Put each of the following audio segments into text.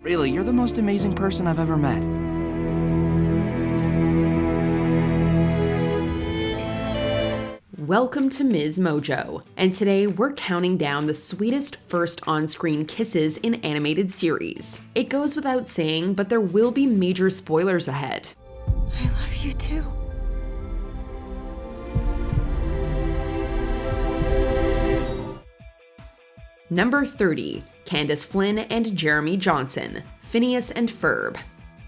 Really, you're the most amazing person I've ever met. Welcome to MsMojo, and today we're counting down the sweetest first on-screen kisses in animated series. It goes without saying, but there will be major spoilers ahead. I love you too. Number 30, Candace Flynn and Jeremy Johnson, Phineas and Ferb.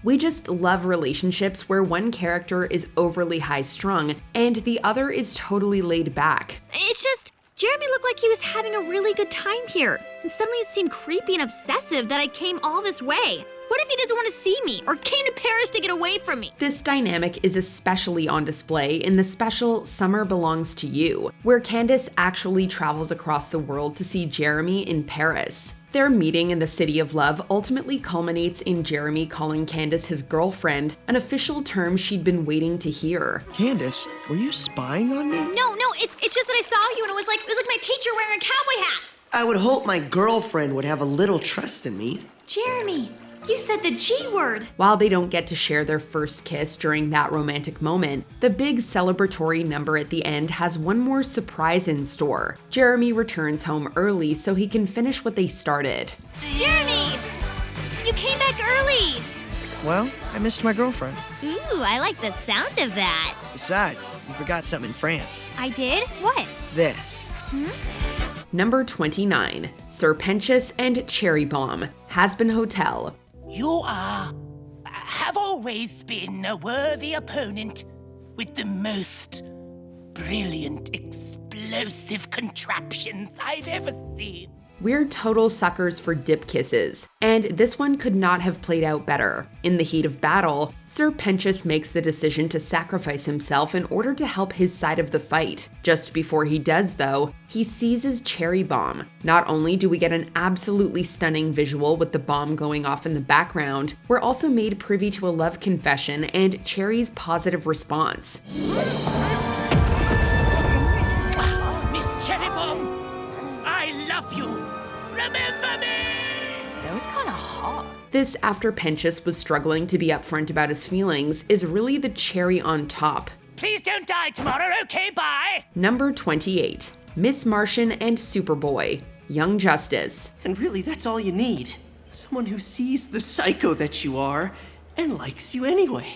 We just love relationships where one character is overly high-strung and the other is totally laid back. It's just, Jeremy looked like he was having a really good time here, and suddenly it seemed creepy and obsessive that I came all this way. What if he doesn't want to see me, or came to Paris to get away from me? This dynamic is especially on display in the special Summer Belongs to You, where Candace actually travels across the world to see Jeremy in Paris. Their meeting in the City of Love ultimately culminates in Jeremy calling Candace his girlfriend, an official term she'd been waiting to hear. Candace, were you spying on me? No, it's just that I saw you and it was like my teacher wearing a cowboy hat. I would hope my girlfriend would have a little trust in me. Jeremy, you said the G word. While they don't get to share their first kiss during that romantic moment, the big celebratory number at the end has one more surprise in store. Jeremy returns home early so he can finish what they started. Jeremy, you came back early. Well, I missed my girlfriend. Ooh, I like the sound of that. Besides, you forgot something in France. I did? What? This. Number 29, Sir Pentious and Cherri Has-Been Hotel. You have always been a worthy opponent with the most brilliant, explosive contraptions I've ever seen. We're total suckers for dip kisses, and this one could not have played out better. In the heat of battle, Sir Pentious makes the decision to sacrifice himself in order to help his side of the fight. Just before he does, though, he seizes Cherry Bomb. Not only do we get an absolutely stunning visual with the bomb going off in the background, we're also made privy to a love confession and Cherry's positive response. Miss Cherry Bomb, I love you. Remember me! That was kind of hot. This, after Pentious was struggling to be upfront about his feelings, is really the cherry on top. Please don't die tomorrow, okay, bye! Number 28, Miss Martian and Superboy, Young Justice. And really, that's all you need. Someone who sees the psycho that you are and likes you anyway.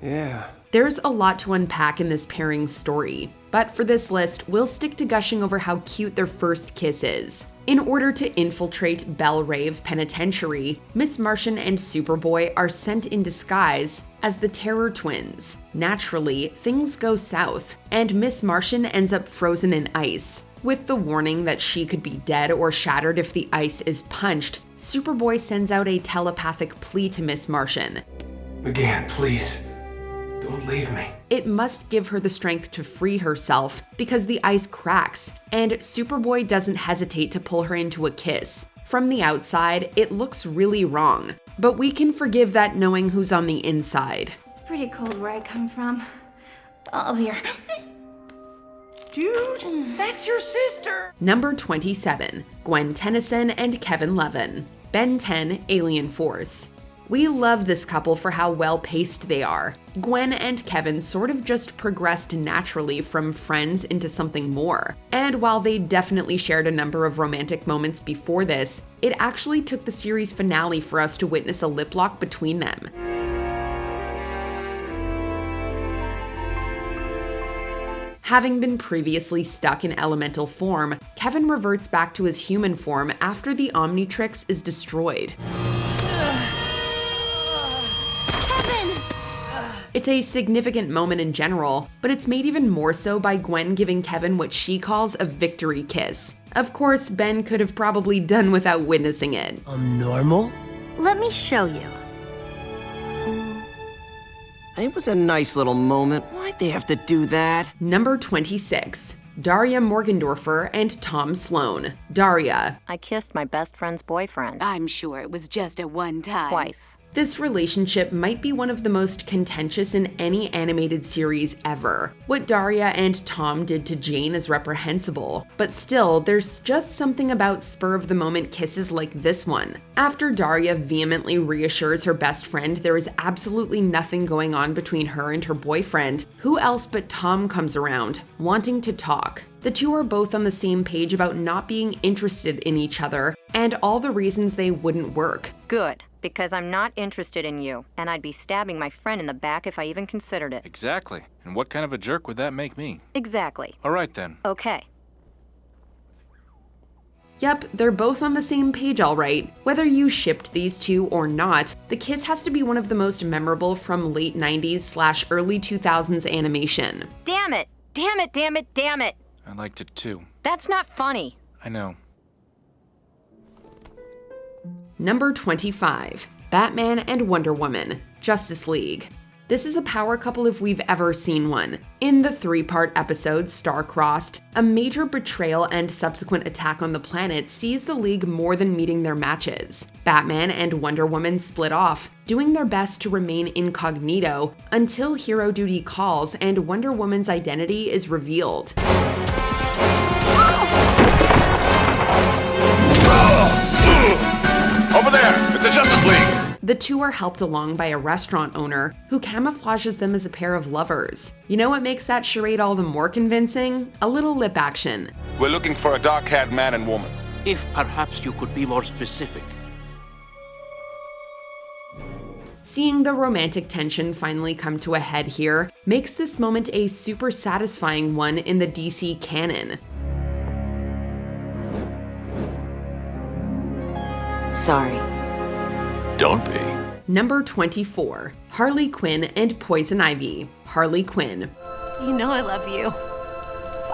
Yeah. There's a lot to unpack in this pairing's story, but for this list, we'll stick to gushing over how cute their first kiss is. In order to infiltrate Belle Rave Penitentiary, Miss Martian and Superboy are sent in disguise as the Terror Twins. Naturally, things go south, and Miss Martian ends up frozen in ice. With the warning that she could be dead or shattered if the ice is punched, Superboy sends out a telepathic plea to Miss Martian. McGann, please. Don't leave me. It must give her the strength to free herself because the ice cracks, and Superboy doesn't hesitate to pull her into a kiss. From the outside, it looks really wrong, but we can forgive that knowing who's on the inside. It's pretty cold where I come from. Oh, here. Dude, that's your sister! Number 27, Gwen Tennyson and Kevin Levin, Ben 10 Alien Force. We love this couple for how well-paced they are. Gwen and Kevin sort of just progressed naturally from friends into something more. And while they definitely shared a number of romantic moments before this, it actually took the series finale for us to witness a lip lock between them. Having been previously stuck in elemental form, Kevin reverts back to his human form after the Omnitrix is destroyed. It's a significant moment in general, but it's made even more so by Gwen giving Kevin what she calls a victory kiss. Of course, Ben could have probably done without witnessing it. Normal? Let me show you. It was a nice little moment. Why'd they have to do that? Number 26, Daria Morgendorffer and Tom Sloan. Daria. I kissed my best friend's boyfriend. I'm sure it was just a one time. Twice. This relationship might be one of the most contentious in any animated series ever. What Daria and Tom did to Jane is reprehensible, but still, there's just something about spur-of-the-moment kisses like this one. After Daria vehemently reassures her best friend there is absolutely nothing going on between her and her boyfriend, who else but Tom comes around, wanting to talk. The two are both on the same page about not being interested in each other, and all the reasons they wouldn't work. Good, because I'm not interested in you, and I'd be stabbing my friend in the back if I even considered it. Exactly. And what kind of a jerk would that make me? Exactly. All right then. Okay. Yep, they're both on the same page all right. Whether you shipped these two or not, the kiss has to be one of the most memorable from late 90s/early 2000s animation. Damn it! Damn it, damn it, damn it! I liked it too. That's not funny. I know. Number 25, Batman and Wonder Woman, Justice League. This is a power couple if we've ever seen one. In the 3-part episode Star-Crossed, a major betrayal and subsequent attack on the planet sees the League more than meeting their matches. Batman and Wonder Woman split off, doing their best to remain incognito until hero duty calls and Wonder Woman's identity is revealed. Over there! It's the Justice League! The two are helped along by a restaurant owner who camouflages them as a pair of lovers. You know what makes that charade all the more convincing? A little lip action. We're looking for a dark-haired man and woman. If perhaps you could be more specific. Seeing the romantic tension finally come to a head here makes this moment a super satisfying one in the DC canon. Sorry. Don't be. Number 24, Harley Quinn and Poison Ivy, Harley Quinn. You know I love you.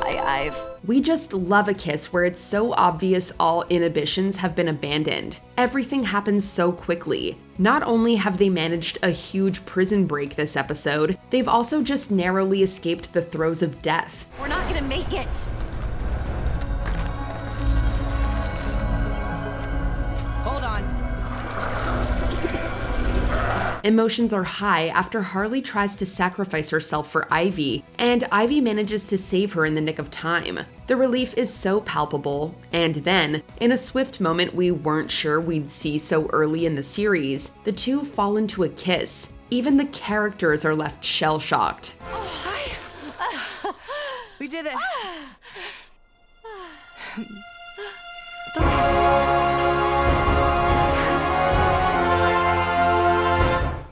Bye, Ive. We just love a kiss where it's so obvious all inhibitions have been abandoned. Everything happens so quickly. Not only have they managed a huge prison break this episode, they've also just narrowly escaped the throes of death. We're not gonna make it. Hold on. Emotions are high after Harley tries to sacrifice herself for Ivy, and Ivy manages to save her in the nick of time. The relief is so palpable, and then, in a swift moment we weren't sure we'd see so early in the series, the two fall into a kiss. Even the characters are left shell-shocked. We did it.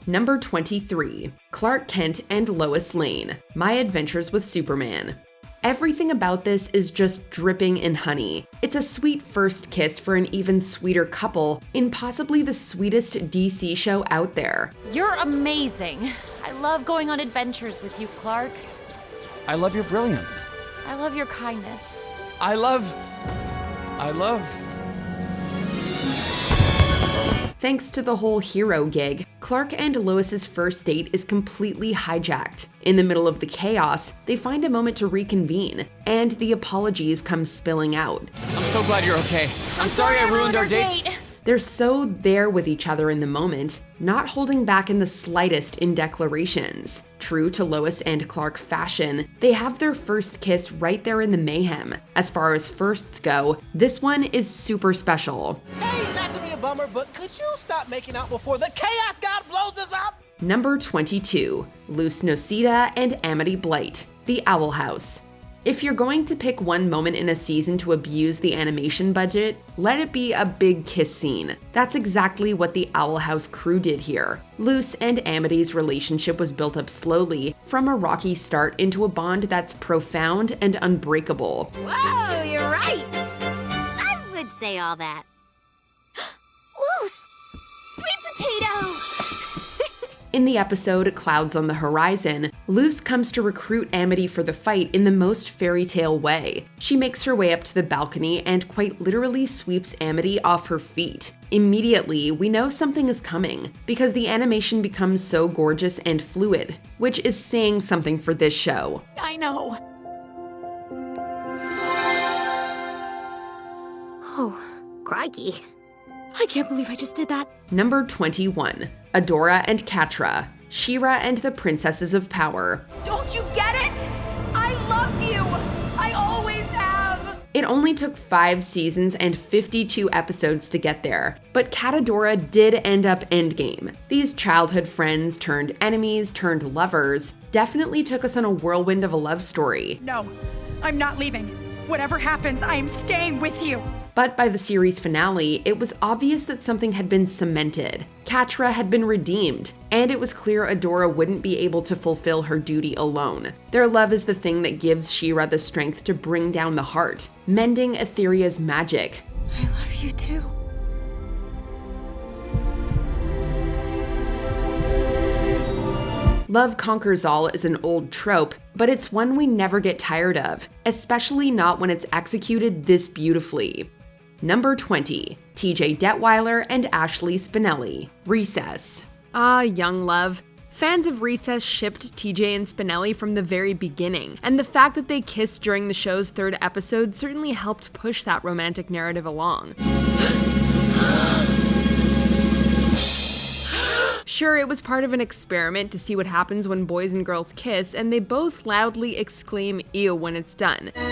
Number 23, Clark Kent and Lois Lane, My Adventures with Superman. Everything about this is just dripping in honey. It's a sweet first kiss for an even sweeter couple in possibly the sweetest DC show out there. You're amazing. I love going on adventures with you, Clark. I love your brilliance. I love your kindness. I love... Thanks to the whole hero gig, Clark and Lois's first date is completely hijacked. In the middle of the chaos, they find a moment to reconvene, and the apologies come spilling out. I'm so glad you're okay. I'm sorry I ruined our date. They're so there with each other in the moment, not holding back in the slightest in declarations. True to Lois and Clark fashion, they have their first kiss right there in the mayhem. As far as firsts go, this one is super special. Hey, not to be a bummer, but could you stop making out before the chaos god blows us up? Number 22, Luz Nocita and Amity Blight, The Owl House. If you're going to pick one moment in a season to abuse the animation budget, let it be a big kiss scene. That's exactly what the Owl House crew did here. Luz and Amity's relationship was built up slowly, from a rocky start into a bond that's profound and unbreakable. Whoa, you're right. I would say all that. Loose! Sweet potato! In the episode Clouds on the Horizon, Luz comes to recruit Amity for the fight in the most fairy tale way. She makes her way up to the balcony and quite literally sweeps Amity off her feet. Immediately, we know something is coming, because the animation becomes so gorgeous and fluid, which is saying something for this show. I know. Oh, crikey. I can't believe I just did that. Number 21, Adora and Catra, She-Ra and the Princesses of Power. Don't you get it? I love you! I always have! It only took 5 seasons and 52 episodes to get there, but Katadora did end up endgame. These childhood friends turned enemies turned lovers definitely took us on a whirlwind of a love story. No, I'm not leaving. Whatever happens, I am staying with you. But by the series finale, it was obvious that something had been cemented. Catra had been redeemed, and it was clear Adora wouldn't be able to fulfill her duty alone. Their love is the thing that gives She-Ra the strength to bring down the heart, mending Etheria's magic. I love you too. Love conquers all is an old trope, but it's one we never get tired of, especially not when it's executed this beautifully. Number 20, TJ Detweiler and Ashley Spinelli, Recess. Ah, young love. Fans of Recess shipped TJ and Spinelli from the very beginning, and the fact that they kissed during the show's 3rd episode certainly helped push that romantic narrative along. Sure, it was part of an experiment to see what happens when boys and girls kiss, and they both loudly exclaim ew when it's done. Ew!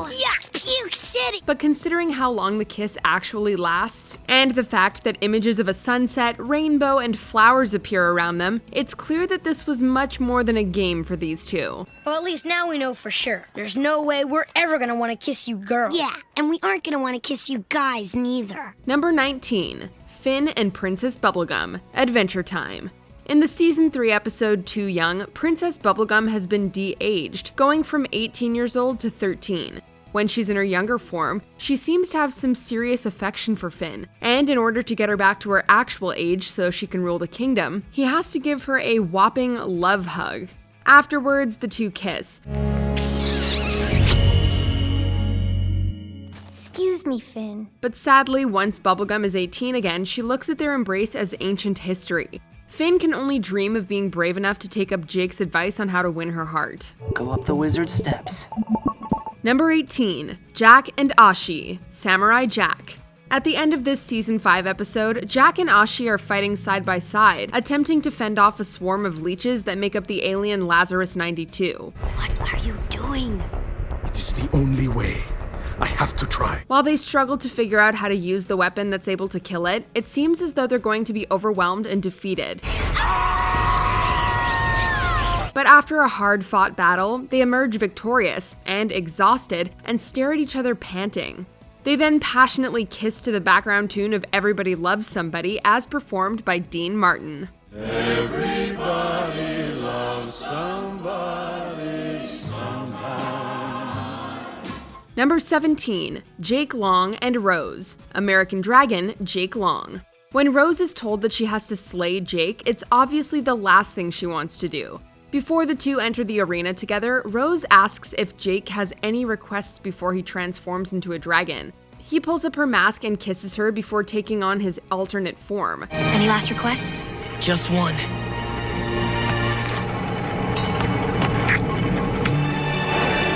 Yuck, puke city! But considering how long the kiss actually lasts, and the fact that images of a sunset, rainbow, and flowers appear around them, it's clear that this was much more than a game for these two. Well, at least now we know for sure. There's no way we're ever gonna want to kiss you girls. Yeah, and we aren't gonna want to kiss you guys neither. Number 19. Finn and Princess Bubblegum, Adventure Time. In the Season 3 episode Too Young, Princess Bubblegum has been de-aged, going from 18 years old to 13. When she's in her younger form, she seems to have some serious affection for Finn, and in order to get her back to her actual age so she can rule the kingdom, he has to give her a whopping love hug. Afterwards, the two kiss. Excuse me, Finn. But sadly, once Bubblegum is 18 again, she looks at their embrace as ancient history. Finn can only dream of being brave enough to take up Jake's advice on how to win her heart. Go up the wizard's steps. Number 18. Jack and Ashi, Samurai Jack. At the end of this Season 5 episode, Jack and Ashi are fighting side by side, attempting to fend off a swarm of leeches that make up the alien Lazarus 92. What are you doing? It is the only way. I have to try. While they struggle to figure out how to use the weapon that's able to kill it, it seems as though they're going to be overwhelmed and defeated. But after a hard-fought battle, they emerge victorious and exhausted and stare at each other panting. They then passionately kiss to the background tune of Everybody Loves Somebody as performed by Dean Martin. Everybody loves somebody sometime. Number 17, Jake Long and Rose, American Dragon Jake Long. When Rose is told that she has to slay Jake, it's obviously the last thing she wants to do. Before the two enter the arena together, Rose asks if Jake has any requests before he transforms into a dragon. He pulls up her mask and kisses her before taking on his alternate form. Any last requests? Just one.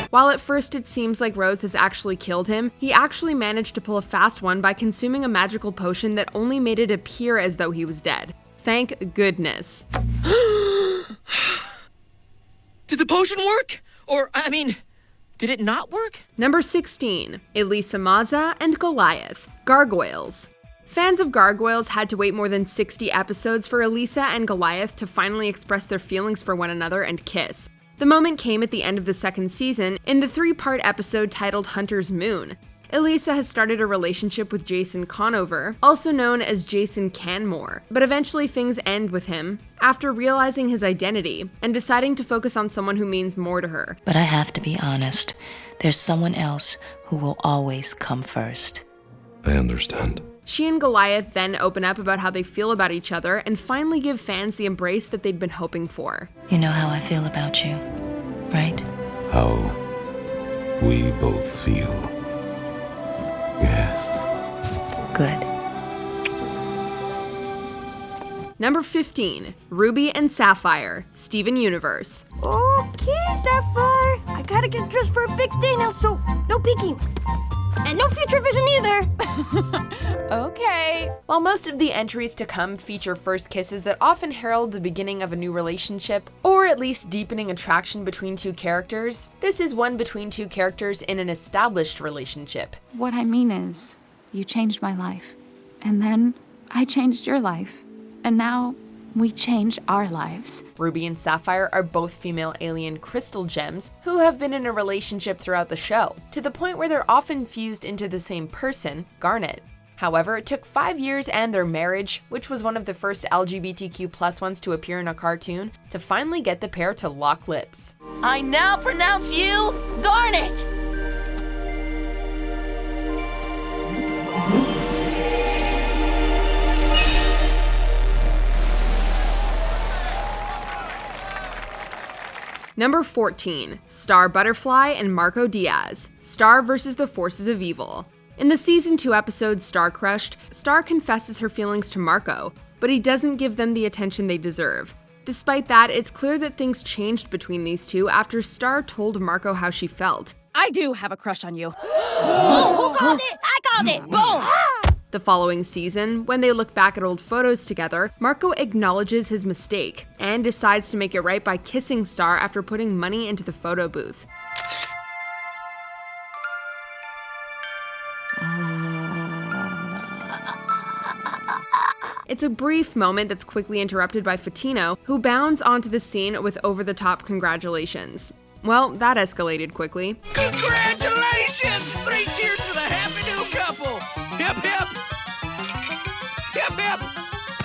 While at first it seems like Rose has actually killed him, he actually managed to pull a fast one by consuming a magical potion that only made it appear as though he was dead. Thank goodness. Did the potion work? Or, I mean, did it not work? Number 16, Elisa and Goliath, Gargoyles. Fans of Gargoyles had to wait more than 60 episodes for Elisa and Goliath to finally express their feelings for one another and kiss. The moment came at the end of the 2nd season in the 3-part episode titled Hunter's Moon. Elisa has started a relationship with Jason Conover, also known as Jason Canmore, but eventually things end with him after realizing his identity and deciding to focus on someone who means more to her. But I have to be honest, there's someone else who will always come first. I understand. She and Goliath then open up about how they feel about each other and finally give fans the embrace that they'd been hoping for. You know how I feel about you, right? How we both feel. Yes. Good. Number 15, Ruby and Sapphire, Steven Universe. Okay, Sapphire. I gotta get dressed for a big day now, so no peeking. And no future vision either. Okay. While most of the entries to come feature first kisses that often herald the beginning of a new relationship, or at least deepening attraction between two characters, this is one between two characters in an established relationship. What I mean is, you changed my life. And then I changed your life. And now we change our lives. Ruby and Sapphire are both female alien crystal gems who have been in a relationship throughout the show, to the point where they're often fused into the same person, Garnet. However, it took 5 years and their marriage, which was one of the first LGBTQ+ ones to appear in a cartoon, to finally get the pair to lock lips. I now pronounce you Garnet! Number 14, Star Butterfly and Marco Diaz, Star versus the Forces of Evil. In the Season 2 episode Star Crushed, Star confesses her feelings to Marco, but he doesn't give them the attention they deserve. Despite that, it's clear that things changed between these two after Star told Marco how she felt. I do have a crush on you. Oh, who called it? I called it. Boom! The following season, when they look back at old photos together, Marco acknowledges his mistake and decides to make it right by kissing Star after putting money into the photo booth. It's a brief moment that's quickly interrupted by Fatino, who bounds onto the scene with over-the-top congratulations. Well, that escalated quickly. Congratulations! 3 cheers for the happy new couple! Hip hip! Hip hip!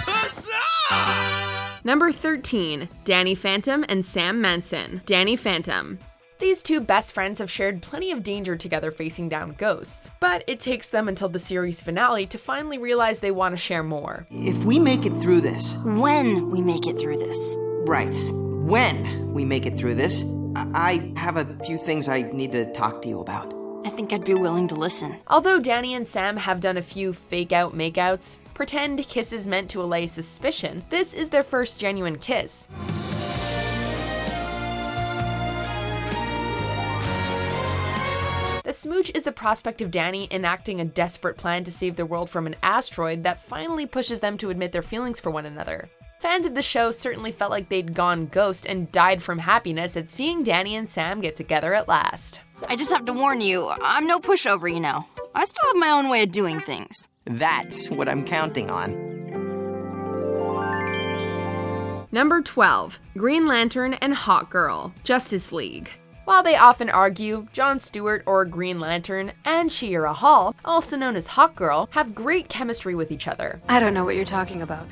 Huzzah! Number 13, Danny Phantom and Sam Manson. Danny Phantom. These two best friends have shared plenty of danger together facing down ghosts, but it takes them until the series finale to finally realize they want to share more. If we make it through this... When we make it through this. Right. When we make it through this, I have a few things I need to talk to you about. I think I'd be willing to listen. Although Danny and Sam have done a few fake-out makeouts, pretend kisses meant to allay suspicion, this is their first genuine kiss. The smooch is the prospect of Danny enacting a desperate plan to save the world from an asteroid that finally pushes them to admit their feelings for one another. Fans of the show certainly felt like they'd gone ghost and died from happiness at seeing Danny and Sam get together at last. I just have to warn you, I'm no pushover, you know. I still have my own way of doing things. That's what I'm counting on. Number 12, Green Lantern and Hawkgirl, Justice League. While they often argue, Jon Stewart or Green Lantern and Shiera Hall, also known as Hawkgirl, have great chemistry with each other. I don't know what you're talking about.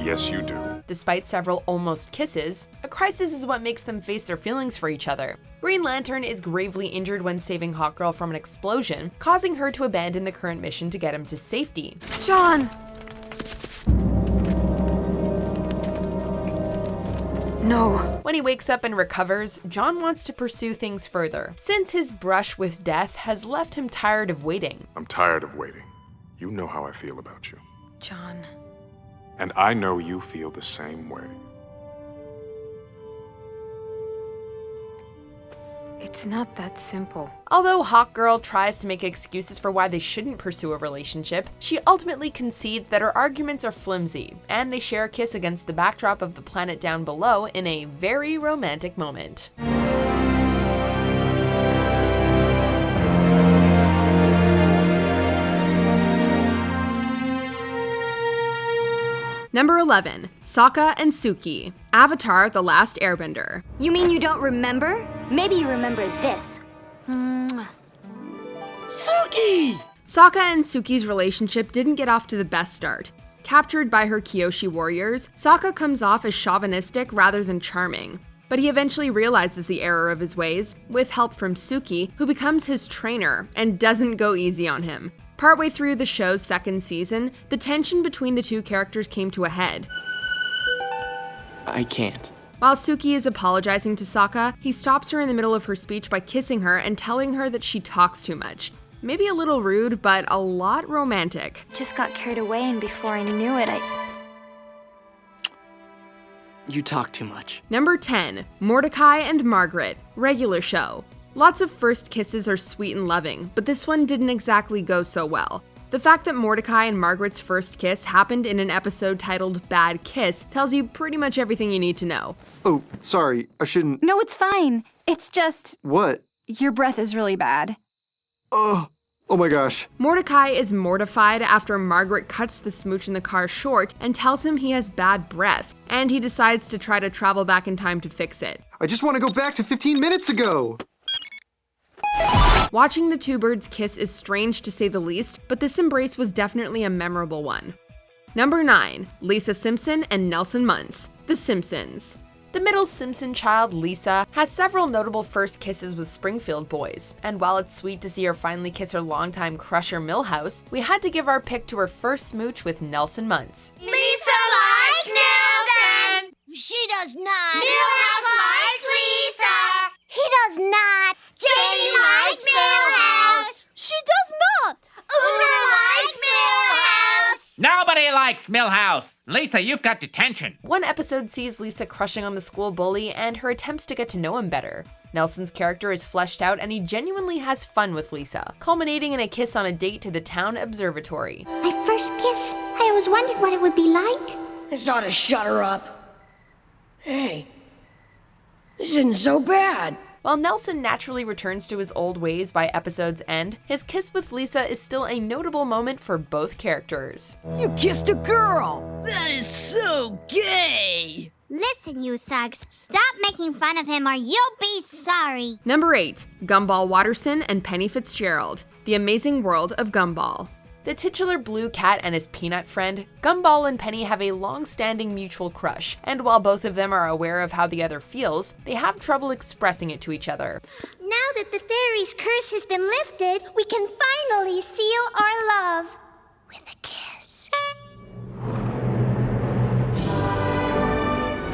Yes, you do. Despite several almost kisses, a crisis is what makes them face their feelings for each other. Green Lantern is gravely injured when saving Hawkgirl from an explosion, causing her to abandon the current mission to get him to safety. John! No. When he wakes up and recovers, John wants to pursue things further, since his brush with death has left him tired of waiting. I'm tired of waiting. You know how I feel about you. John. And I know you feel the same way. It's not that simple. Although Hawkgirl tries to make excuses for why they shouldn't pursue a relationship, she ultimately concedes that her arguments are flimsy, and they share a kiss against the backdrop of the planet down below in a very romantic moment. Number 11, Sokka and Suki, Avatar: The Last Airbender. You mean you don't remember? Maybe you remember this. Suki! Sokka and Suki's relationship didn't get off to the best start. Captured by her Kyoshi warriors, Sokka comes off as chauvinistic rather than charming. But he eventually realizes the error of his ways, with help from Suki, who becomes his trainer and doesn't go easy on him. Partway through the show's second season, the tension between the two characters came to a head. I can't. While Suki is apologizing to Sokka, he stops her in the middle of her speech by kissing her and telling her that she talks too much. Maybe a little rude, but a lot romantic. Just got carried away, and before I knew it, You talk too much. Number 10, Mordecai and Margaret, regular show. Lots of first kisses are sweet and loving, but this one didn't exactly go so well. The fact that Mordecai and Margaret's first kiss happened in an episode titled Bad Kiss tells you pretty much everything you need to know. Oh, sorry, I shouldn't... No, it's fine. It's just... What? Your breath is really bad. Oh my gosh. Mordecai is mortified after Margaret cuts the smooch in the car short and tells him he has bad breath, and he decides to try to travel back in time to fix it. I just want to go back to 15 minutes ago! Watching the two birds kiss is strange to say the least, but this embrace was definitely a memorable one. Number 9. Lisa Simpson and Nelson Muntz, The Simpsons. The middle Simpson child, Lisa, has several notable first kisses with Springfield boys, and while it's sweet to see her finally kiss her longtime crusher Milhouse, we had to give our pick to her first smooch with Nelson Muntz. Lisa likes Nelson! She does not! Milhouse likes Lisa! He does not! Jamie likes Milhouse! She does not! Una likes Milhouse! Nobody likes Milhouse! Lisa, you've got detention. One episode sees Lisa crushing on the school bully and her attempts to get to know him better. Nelson's character is fleshed out and he genuinely has fun with Lisa, culminating in a kiss on a date to the town observatory. My first kiss, I always wondered what it would be like. This ought to shut her up. Hey, this isn't so bad. While Nelson naturally returns to his old ways by episode's end, his kiss with Lisa is still a notable moment for both characters. You kissed a girl! That is so gay! Listen, you thugs, stop making fun of him or you'll be sorry. Number 8. Gumball Watterson and Penny Fitzgerald, The Amazing World of Gumball. The titular blue cat and his peanut friend, Gumball and Penny have a long-standing mutual crush, and while both of them are aware of how the other feels, they have trouble expressing it to each other. Now that the fairy's curse has been lifted, we can finally seal our love with a kiss.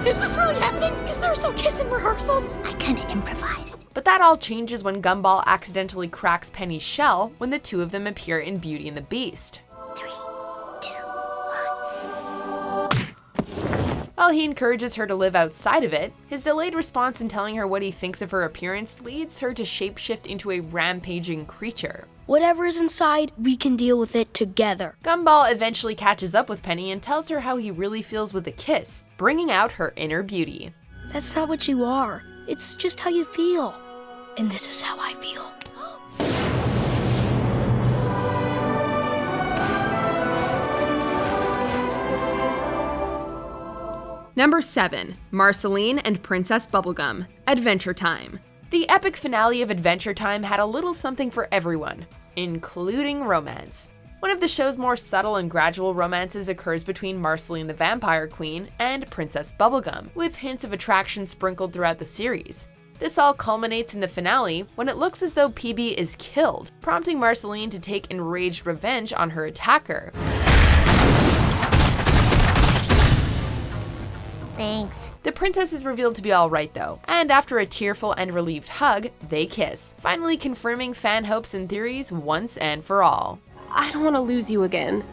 Is this really happening? Because there's no kiss in rehearsals? I kinda improvised. But that all changes when Gumball accidentally cracks Penny's shell when the two of them appear in Beauty and the Beast. 3, 2, 1. While he encourages her to live outside of it, his delayed response in telling her what he thinks of her appearance leads her to shapeshift into a rampaging creature. Whatever is inside, we can deal with it together. Gumball eventually catches up with Penny and tells her how he really feels with a kiss, bringing out her inner beauty. That's not what you are. It's just how you feel. And this is how I feel. Number 7. Marceline and Princess Bubblegum, Adventure Time. The epic finale of Adventure Time had a little something for everyone, including romance. One of the show's more subtle and gradual romances occurs between Marceline the Vampire Queen and Princess Bubblegum, with hints of attraction sprinkled throughout the series. This all culminates in the finale when it looks as though PB is killed, prompting Marceline to take enraged revenge on her attacker. Thanks. The princess is revealed to be alright though, and after a tearful and relieved hug, they kiss, finally confirming fan hopes and theories once and for all. I don't want to lose you again.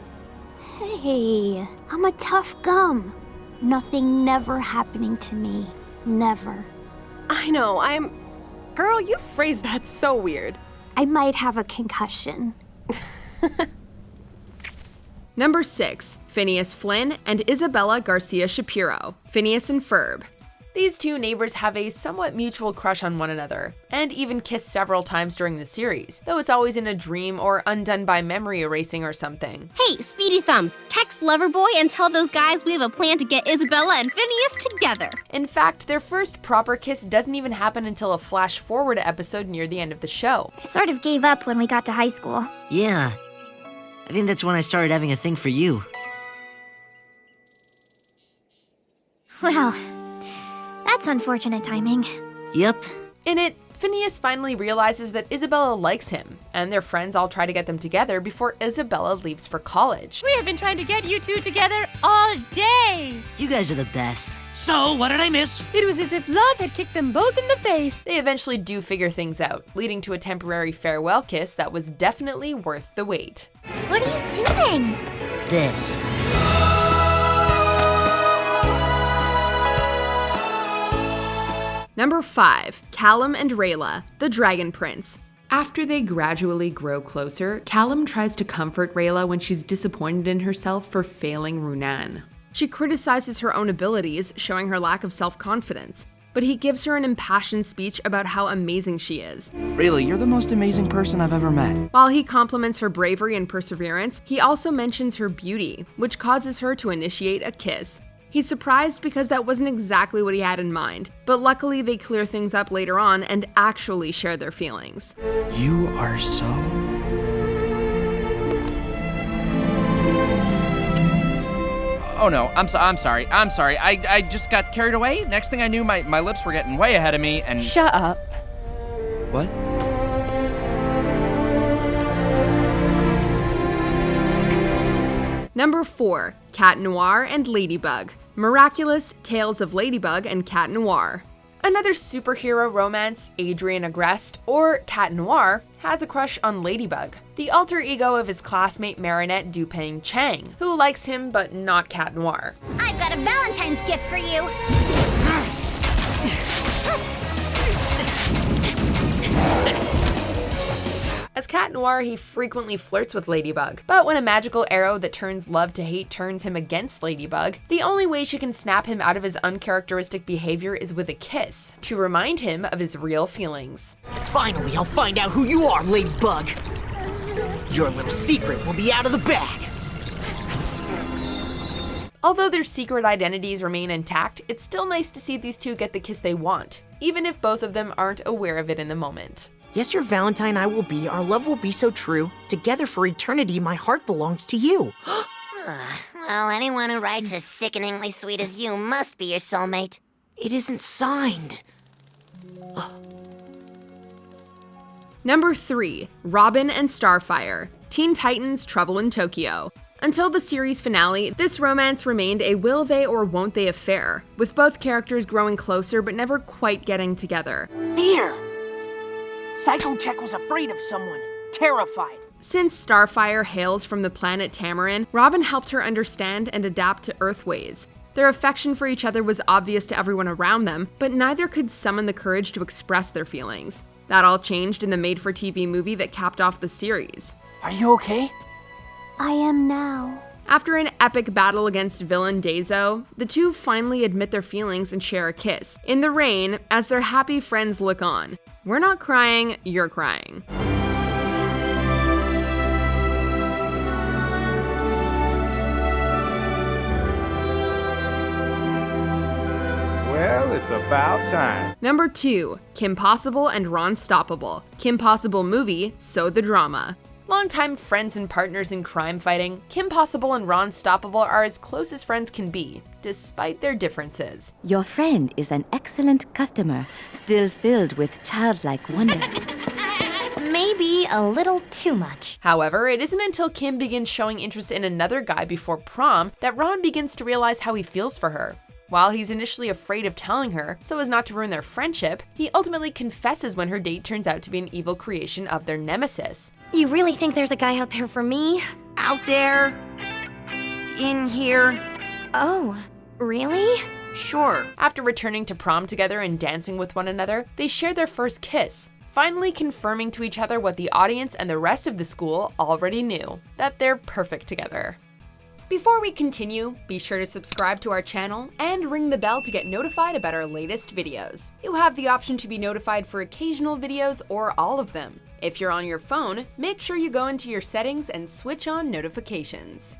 Hey, I'm a tough gum. Nothing never happening to me. Never. I know, Girl, you phrased that so weird. I might have a concussion. Number 6. Phineas Flynn and Isabella Garcia Shapiro, Phineas and Ferb. These two neighbors have a somewhat mutual crush on one another, and even kiss several times during the series, though it's always in a dream or undone by memory erasing or something. Hey, Speedy Thumbs, text Loverboy and tell those guys we have a plan to get Isabella and Phineas together. In fact, their first proper kiss doesn't even happen until a flash-forward episode near the end of the show. I sort of gave up when we got to high school. Yeah, I think that's when I started having a thing for you. Well, that's unfortunate timing. Yep. In it, Phineas finally realizes that Isabella likes him, and their friends all try to get them together before Isabella leaves for college. We have been trying to get you two together all day. You guys are the best. So, what did I miss? It was as if love had kicked them both in the face. They eventually do figure things out, leading to a temporary farewell kiss that was definitely worth the wait. What are you doing? This. Number 5, Callum and Rayla, the Dragon Prince. After they gradually grow closer, Callum tries to comfort Rayla when she's disappointed in herself for failing Runan. She criticizes her own abilities, showing her lack of self-confidence, but he gives her an impassioned speech about how amazing she is. Rayla, you're the most amazing person I've ever met. While he compliments her bravery and perseverance, he also mentions her beauty, which causes her to initiate a kiss. He's surprised because that wasn't exactly what he had in mind, but luckily they clear things up later on and actually share their feelings. You are so... Oh no, I'm sorry. I just got carried away. Next thing I knew, my lips were getting way ahead of me and... Shut up. What? Number 4, Cat Noir and Ladybug. Miraculous Tales of Ladybug and Cat Noir. Another superhero romance, Adrian Agreste, or Cat Noir, has a crush on Ladybug, the alter ego of his classmate Marinette Dupeng Chang, who likes him but not Cat Noir. I've got a Valentine's gift for you. As Cat Noir, he frequently flirts with Ladybug, but when a magical arrow that turns love to hate turns him against Ladybug, the only way she can snap him out of his uncharacteristic behavior is with a kiss, to remind him of his real feelings. Finally, I'll find out who you are, Ladybug. Your little secret will be out of the bag. Although their secret identities remain intact, it's still nice to see these two get the kiss they want, even if both of them aren't aware of it in the moment. Yes, your Valentine I will be, our love will be so true. Together for eternity, my heart belongs to you. Well, anyone who writes as sickeningly sweet as you must be your soulmate. It isn't signed. Number 3, Robin and Starfire, Teen Titans Trouble in Tokyo. Until the series finale, this romance remained a will they or won't they affair, with both characters growing closer but never quite getting together. Fear! Psychotech was afraid of someone, terrified. Since Starfire hails from the planet Tamarin, Robin helped her understand and adapt to Earth ways. Their affection for each other was obvious to everyone around them, but neither could summon the courage to express their feelings. That all changed in the made-for-TV movie that capped off the series. Are you okay? I am now. After an epic battle against villain Daiso, the two finally admit their feelings and share a kiss, in the rain, as their happy friends look on. We're not crying, you're crying. Well, it's about time. Number 2, Kim Possible and Ron Stoppable. Kim Possible movie, so the drama. Longtime friends and partners in crime fighting, Kim Possible and Ron Stoppable are as close as friends can be, despite their differences. Your friend is an excellent customer, still filled with childlike wonder. Maybe a little too much. However, it isn't until Kim begins showing interest in another guy before prom that Ron begins to realize how he feels for her. While he's initially afraid of telling her, so as not to ruin their friendship, he ultimately confesses when her date turns out to be an evil creation of their nemesis. You really think there's a guy out there for me? Out there? In here? Oh, really? Sure. After returning to prom together and dancing with one another, they share their first kiss, finally confirming to each other what the audience and the rest of the school already knew, that they're perfect together. Before we continue, be sure to subscribe to our channel and ring the bell to get notified about our latest videos. You have the option to be notified for occasional videos or all of them. If you're on your phone, make sure you go into your settings and switch on notifications.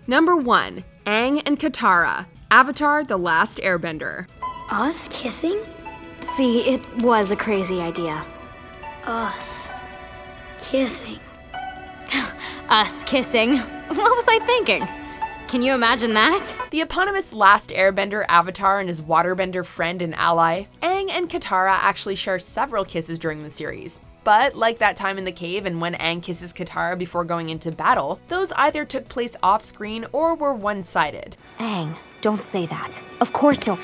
Number 1, Aang and Katara, Avatar: The Last Airbender. Us kissing? See, it was a crazy idea. Us kissing. Us kissing. What was I thinking? Can you imagine that? The eponymous Last Airbender Avatar and his waterbender friend and ally, Aang and Katara actually share several kisses during the series. But like that time in the cave and when Aang kisses Katara before going into battle, those either took place off-screen or were one-sided. Aang, don't say that. Of course he'll...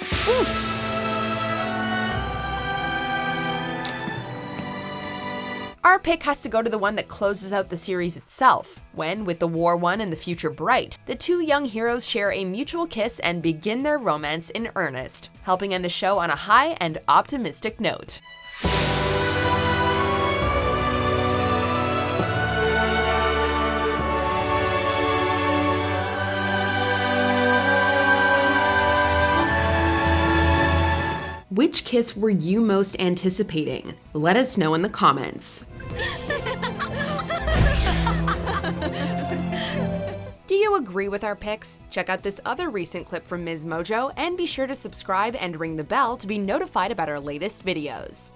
Our pick has to go to the one that closes out the series itself, when, with the War One and the future bright, the two young heroes share a mutual kiss and begin their romance in earnest, helping end the show on a high and optimistic note. Which kiss were you most anticipating? Let us know in the comments. Do you agree with our picks? Check out this other recent clip from MsMojo and be sure to subscribe and ring the bell to be notified about our latest videos.